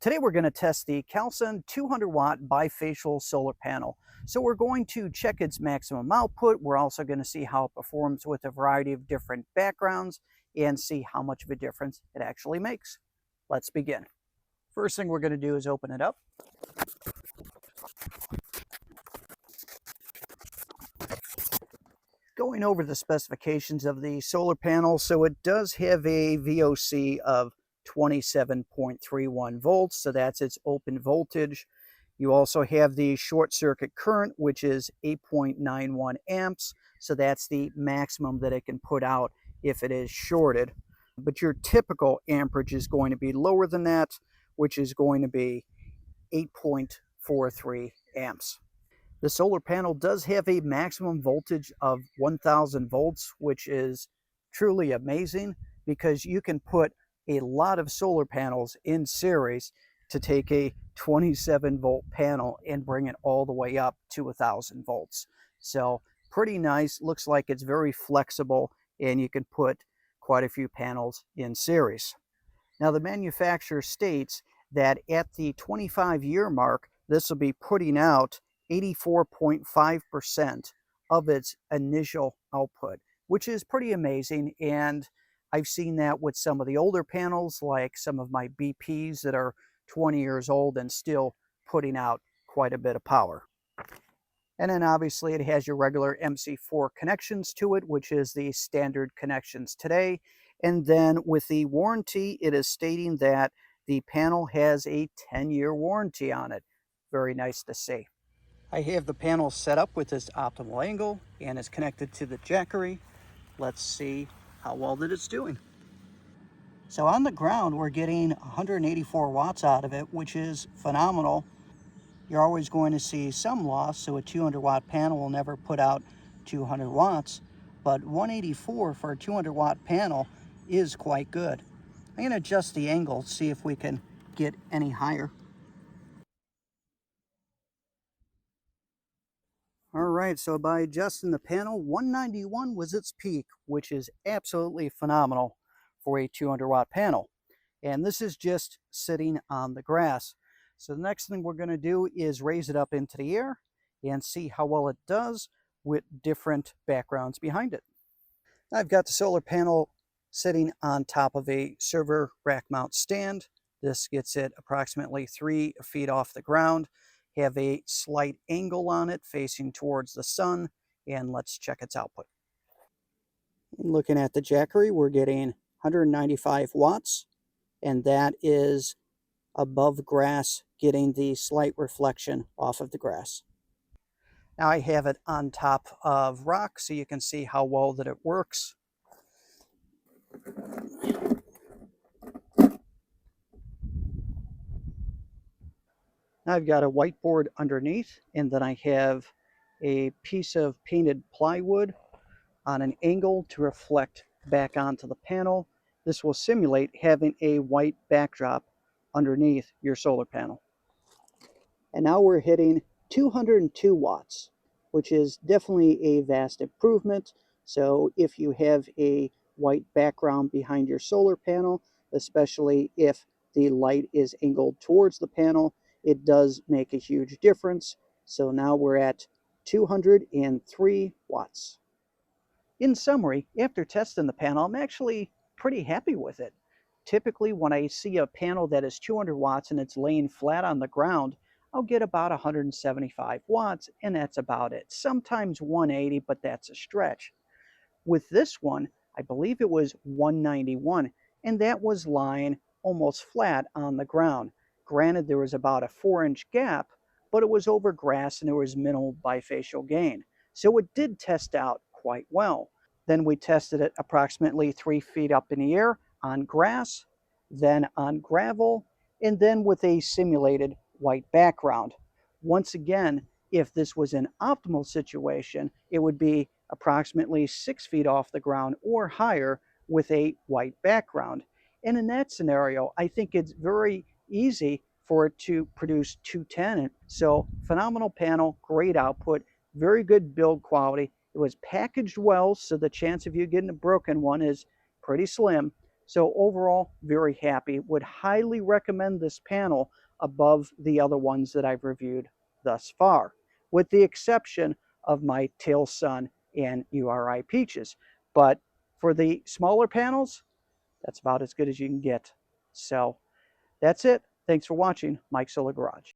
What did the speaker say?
Today we're going to test the Callsun 200W Bifacial solar panel. So we're going to check its maximum output. We're also going to see how it performs with a variety of different backgrounds and see how much of a difference it actually makes. Let's begin. First thing we're going to do is open it up. Going over the specifications of the solar panel, so it does have a VOC of 27.31 volts, so that's its open voltage. You also have the short circuit current, which is 8.91 amps, so that's the maximum that it can put out if it is shorted. But your typical amperage is going to be lower than that, which is going to be 8.43 amps. The solar panel does have a maximum voltage of 1000 volts, which is truly amazing because you can put a lot of solar panels in series to take a 27 volt panel and bring it all the way up to 1000 volts. So pretty nice. Looks like it's very flexible and you can put quite a few panels in series. Now the manufacturer states that at the 25-year mark, this will be putting out 84.5% of its initial output, which is pretty amazing. And I've seen that with some of the older panels, like some of my BPs that are 20 years old and still putting out quite a bit of power. And then obviously it has your regular MC4 connections to it, which is the standard connections today. And then with the warranty, it is stating that the panel has a 10-year warranty on it. Very nice to see. I have the panel set up with this optimal angle and is connected to the jackery. Let's see how well that it's doing. So on the ground, we're getting 184 watts out of it, which is phenomenal. You're always going to see some loss, so a 200-watt panel will never put out 200 watts, but 184 for a 200-watt panel is quite good. I'm going to adjust the angle, see if we can get any higher. All right, so by adjusting the panel, 191 was its peak, which is absolutely phenomenal for a 200-watt panel. And this is just sitting on the grass. So the next thing we're going to do is raise it up into the air and see how well it does with different backgrounds behind it. I've got the solar panel sitting on top of a server rack mount stand. This gets it approximately 3 feet off the ground. Have a slight angle on it facing towards the sun, and let's check its output. Looking at the jackery, we're getting 195 watts, and that is above grass, getting the slight reflection off of the grass. Now I have it on top of rock so you can see how well that it works. Now I've got a whiteboard underneath, and then I have a piece of painted plywood on an angle to reflect back onto the panel. This will simulate having a white backdrop underneath your solar panel. And now we're hitting 202 watts, which is definitely a vast improvement. So if you have a white background behind your solar panel, especially if the light is angled towards the panel, it does make a huge difference. So now we're at 203 watts. In summary, after testing the panel, I'm actually pretty happy with it. Typically, when I see a panel that is 200 watts and it's laying flat on the ground, I'll get about 175 watts, and that's about it. Sometimes 180, but that's a stretch. With this one, I believe it was 191, and that was lying almost flat on the ground. Granted, there was about a 4-inch gap, but it was over grass and there was minimal bifacial gain. So it did test out quite well. Then we tested it approximately 3 feet up in the air on grass, then on gravel, and then with a simulated white background. Once again, if this was an optimal situation, it would be approximately 6 feet off the ground or higher with a white background. And in that scenario, I think it's very easy for it to produce 210. So phenomenal panel, great output, very good build quality. It was packaged well, so the chance of you getting a broken one is pretty slim. So overall, very happy. Would highly recommend this panel above the other ones that I've reviewed thus far, with the exception of my Callsun and URI Peaches. But for the smaller panels, that's about as good as you can get. So that's it. Thanks for watching Mike's Solar Garage.